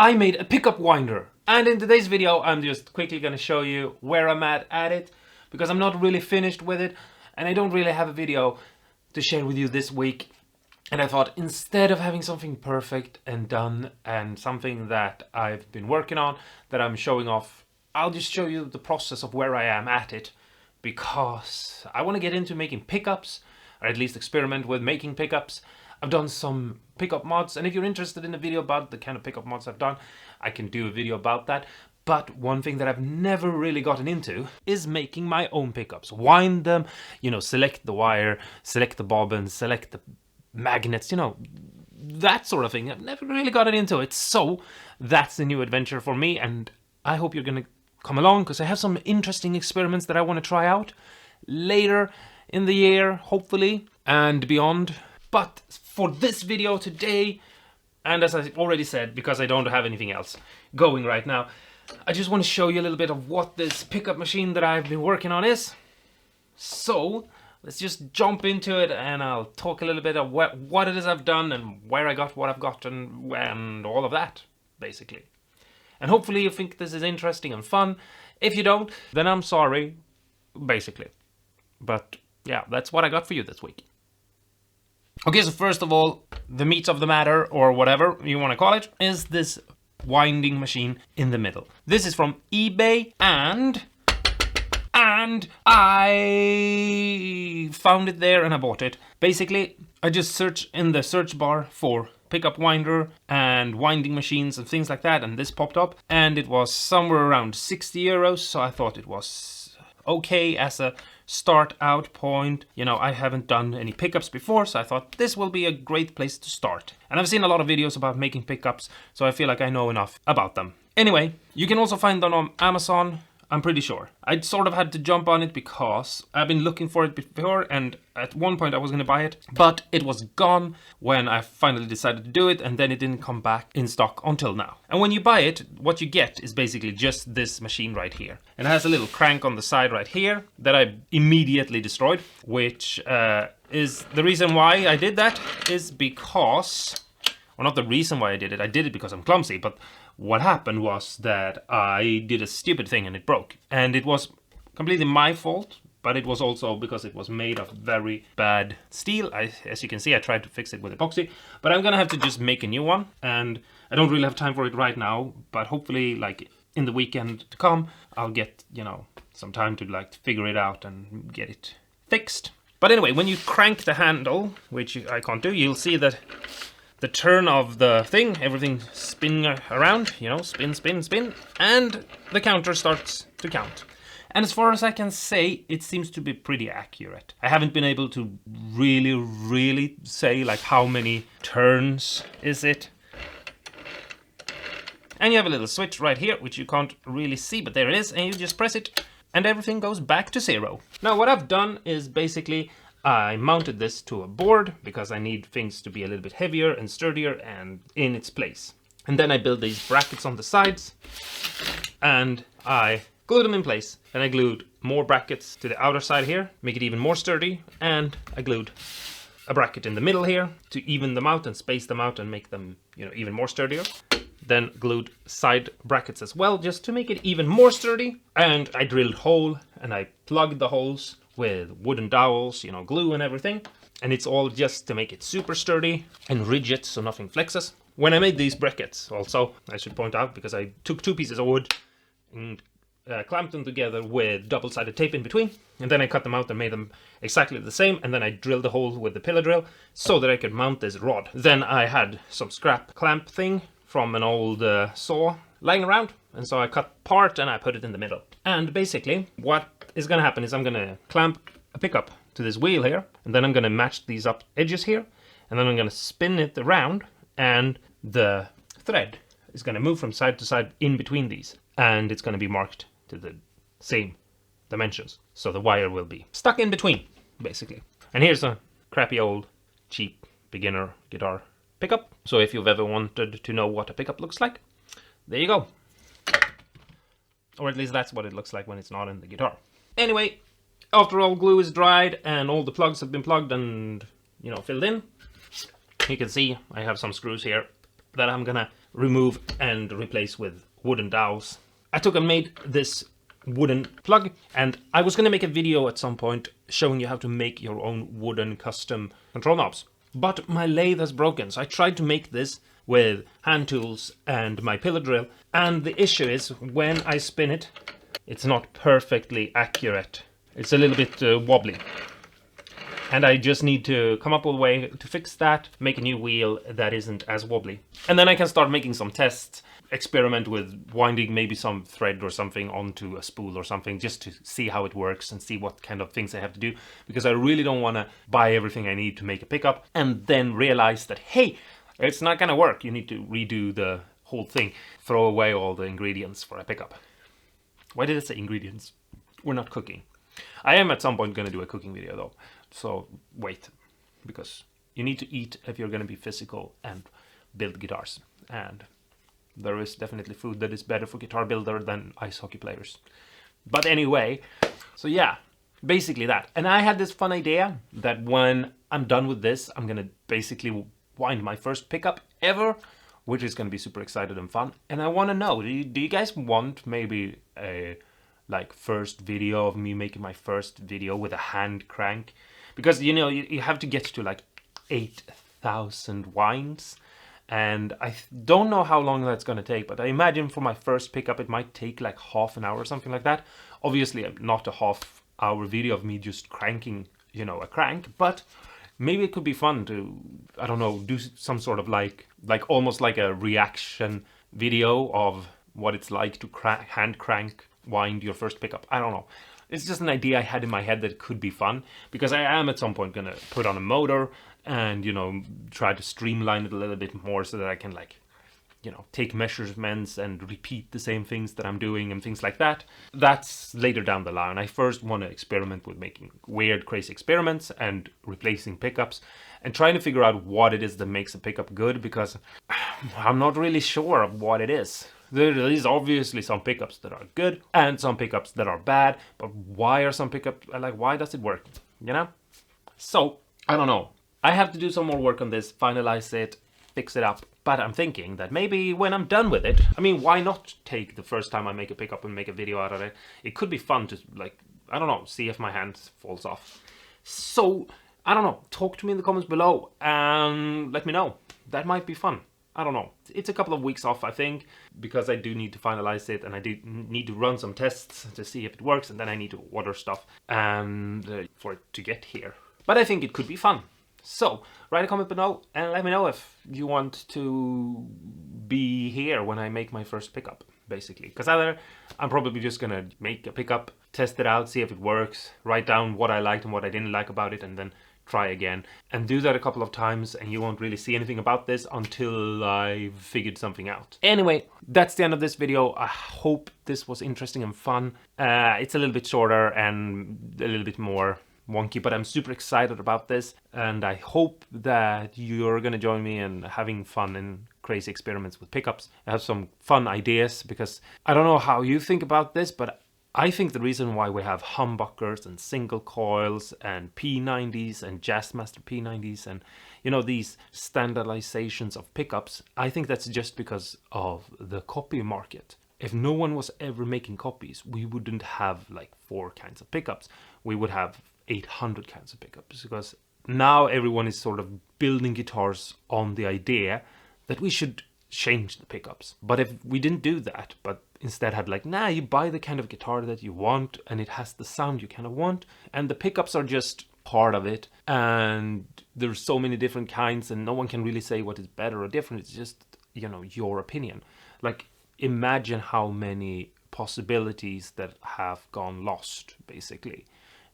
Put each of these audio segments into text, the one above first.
I made a pickup winder, and in today's video I'm just quickly going to show you where I'm at it, because I'm not really finished with it and I don't really have a video to share with you this week. And I thought, instead of having something perfect and done and something that I've been working on that I'm showing off, I'll just show you the process of where I am at it, because I want to get into making pickups, or at least experiment with making pickups. I've done some pickup mods, and if you're interested in a video about the kind of pickup mods I've done, I can do a video about that. But one thing that I've never really gotten into is making my own pickups. Wind them, select the wire, select the bobbin, select the magnets, that sort of thing. I've never really gotten into it, so that's a new adventure for me, and I hope you're gonna come along, because I have some interesting experiments that I want to try out later in the year, hopefully, and beyond. But for this video today, and as I already said, because I don't have anything else going right now, I just want to show you a little bit of what this pickup machine that I've been working on is. So let's just jump into it, and I'll talk a little bit of what it is I've done and where I got what I've got and all of that, basically. And hopefully you think this is interesting and fun. If you don't, then I'm sorry, basically. But yeah, that's what I got for you this week. Okay, so first of all, the meat of the matter, or whatever you want to call it, is this winding machine in the middle. This is from eBay, and I found it there and I bought it. Basically, I just searched in the search bar for pickup winder and winding machines and things like that, and this popped up, and it was somewhere around 60 euros, so I thought it was okay as a start out point. I haven't done any pickups before, so I thought this will be a great place to start. And I've seen a lot of videos about making pickups, so I feel like I know enough about them. Anyway, you can also find them on Amazon, I'm pretty sure. I sort of had to jump on it because I've been looking for it before, and at one point I was going to buy it, but it was gone when I finally decided to do it, and then it didn't come back in stock until now. And when you buy it, what you get is basically just this machine right here. And it has a little crank on the side right here that I immediately destroyed, which is the reason why I did that is because... Well, not the reason why I did it because I'm clumsy, but what happened was that I did a stupid thing and it broke. And it was completely my fault, but it was also because it was made of very bad steel. As you can see, I tried to fix it with epoxy, but I'm gonna have to just make a new one, and I don't really have time for it right now, but hopefully, like, in the weekend to come, I'll get, some time to figure it out and get it fixed. But anyway, when you crank the handle, which I can't do, you'll see that the turn of the thing, everything spinning around, spin, spin, spin, and the counter starts to count. And as far as I can say, it seems to be pretty accurate. I haven't been able to really say how many turns is it. And you have a little switch right here, which you can't really see, but there it is, and you just press it, and everything goes back to 0. Now what I've done is basically I mounted this to a board because I need things to be a little bit heavier and sturdier and in its place. And then I build these brackets on the sides and I glue them in place. And I glued more brackets to the outer side here, make it even more sturdy. And I glued a bracket in the middle here to even them out and space them out and make them, even more sturdier. Then glued side brackets as well, just to make it even more sturdy. And I drilled hole and I plugged the holes with wooden dowels, glue and everything. And it's all just to make it super sturdy and rigid so nothing flexes. When I made these brackets, also, I should point out, because I took 2 pieces of wood and clamped them together with double-sided tape in between. And then I cut them out and made them exactly the same. And then I drilled the hole with the pillar drill so that I could mount this rod. Then I had some scrap clamp thing from an old saw lying around. And so I cut part and I put it in the middle. And basically, what is going to happen is I'm going to clamp a pickup to this wheel here, and then I'm going to match these up edges here, and then I'm going to spin it around, and the thread is going to move from side to side in between these, and it's going to be marked to the same dimensions, so the wire will be stuck in between, basically. And here's a crappy old cheap beginner guitar pickup, so if you've ever wanted to know what a pickup looks like, there you go. Or at least that's what it looks like when it's not in the guitar. Anyway, after all glue is dried and all the plugs have been plugged and, filled in, you can see I have some screws here that I'm gonna remove and replace with wooden dowels. I took and made this wooden plug, and I was going to make a video at some point showing you how to make your own wooden custom control knobs. But my lathe has broken, so I tried to make this with hand tools and my pillar drill, and the issue is when I spin it, it's not perfectly accurate. It's a little bit wobbly. And I just need to come up with a way to fix that, make a new wheel that isn't as wobbly. And then I can start making some tests, experiment with winding maybe some thread or something onto a spool or something, just to see how it works and see what kind of things I have to do. Because I really don't want to buy everything I need to make a pickup and then realize that, hey, it's not going to work. You need to redo the whole thing, throw away all the ingredients for a pickup. Why did I say ingredients? We're not cooking. I am at some point going to do a cooking video though. So wait, because you need to eat if you're going to be physical and build guitars. And there is definitely food that is better for guitar builder than ice hockey players. But anyway, so yeah, basically that. And I had this fun idea that when I'm done with this, I'm going to basically wind my first pickup ever, which is going to be super excited and fun. And I want to know, do you guys want maybe a first video of me making my first video with a hand crank? Because you have to get to like 8,000 winds, and I don't know how long that's going to take, but I imagine for my first pickup it might take like half an hour or something like that. Obviously not a half-hour video of me just cranking a crank, but maybe it could be fun to, I don't know, do some sort of like almost like a reaction video of what it's like to hand crank wind your first pickup. I don't know. It's just an idea I had in my head that could be fun, because I am at some point gonna put on a motor and try to streamline it a little bit more so that I can take measurements and repeat the same things that I'm doing and things like that. That's later down the line. I first want to experiment with making weird, crazy experiments and replacing pickups and trying to figure out what it is that makes a pickup good, because I'm not really sure of what it is. There is obviously some pickups that are good and some pickups that are bad, but why are some pickups, why does it work, So, I don't know. I have to do some more work on this, finalize it, fix it up, but I'm thinking that maybe when I'm done with it, why not take the first time I make a pickup and make a video out of it? It could be fun to, I don't know, see if my hand falls off. So, I don't know, talk to me in the comments below and let me know. That might be fun. I don't know. It's a couple of weeks off, I think, because I do need to finalize it and I do need to run some tests to see if it works, and then I need to order stuff and for it to get here. But I think it could be fun. So, write a comment below and let me know if you want to be here when I make my first pickup, basically. Because either I'm probably just gonna make a pickup, test it out, see if it works, write down what I liked and what I didn't like about it, and then try again, and do that a couple of times, and you won't really see anything about this until I've figured something out. Anyway, that's the end of this video. I hope this was interesting and fun. It's a little bit shorter and a little bit more wonky, but I'm super excited about this, and I hope that you're gonna join me in having fun and crazy experiments with pickups. I have some fun ideas, because I don't know how you think about this, but I think the reason why we have humbuckers and single coils and P90s and Jazzmaster P90s and these standardizations of pickups, I think that's just because of the copy market. If no one was ever making copies, we wouldn't have 4 kinds of pickups. We would have 800 kinds of pickups, because now everyone is sort of building guitars on the idea that we should change the pickups. But if we didn't do that, but instead had you buy the kind of guitar that you want and it has the sound you kind of want, and the pickups are just part of it, and there's so many different kinds and no one can really say what is better or different. It's just your opinion. Imagine how many possibilities that have gone lost, basically,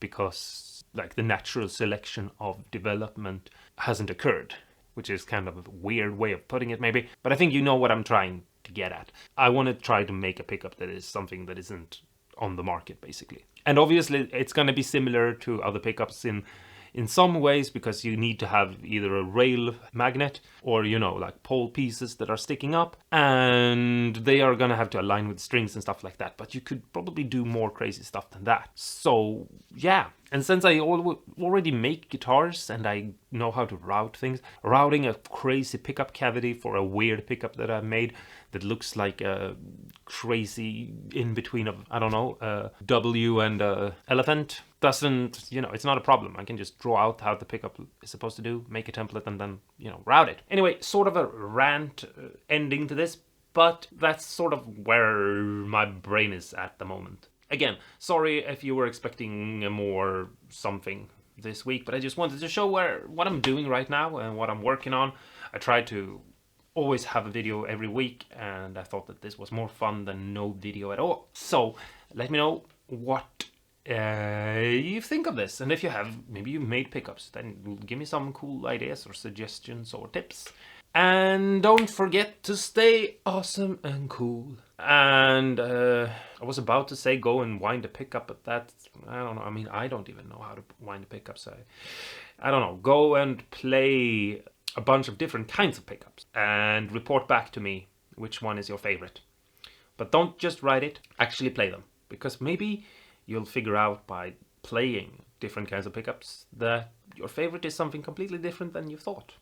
because the natural selection of development hasn't occurred, which is kind of a weird way of putting it maybe, but I think you know what I'm trying to get at. I want to try to make a pickup that is something that isn't on the market, basically. And obviously it's going to be similar to other pickups in in some ways because you need to have either a rail magnet or, you know, like pole pieces that are sticking up, and they are gonna have to align with strings and stuff like that. But you could probably do more crazy stuff than that. So yeah, and since I already make guitars and I know how to route things, routing a crazy pickup cavity for a weird pickup that I've made that looks like a crazy in between of, I don't know, a W and a elephant doesn't, you know, it's not a problem. I can just draw out how the pickup is supposed to do, make a template, and then, you know, route it. Anyway, sort of a rant ending to this, but that's sort of where my brain is at the moment. Again, sorry if you were expecting a more something this week, but I just wanted to show what I'm doing right now and what I'm working on. I try to always have a video every week, and I thought that this was more fun than no video at all. So let me know what you think of this, and if you have, maybe you made pickups, then give me some cool ideas or suggestions or tips. And don't forget to stay awesome and cool. And I was about to say go and wind a pickup, but that, I don't know. I mean, I don't even know how to wind a pickup, so I don't know. Go and play a bunch of different kinds of pickups and report back to me which one is your favorite. But don't just write it, actually play them, because maybe you'll figure out by playing different kinds of pickups that your favorite is something completely different than you thought.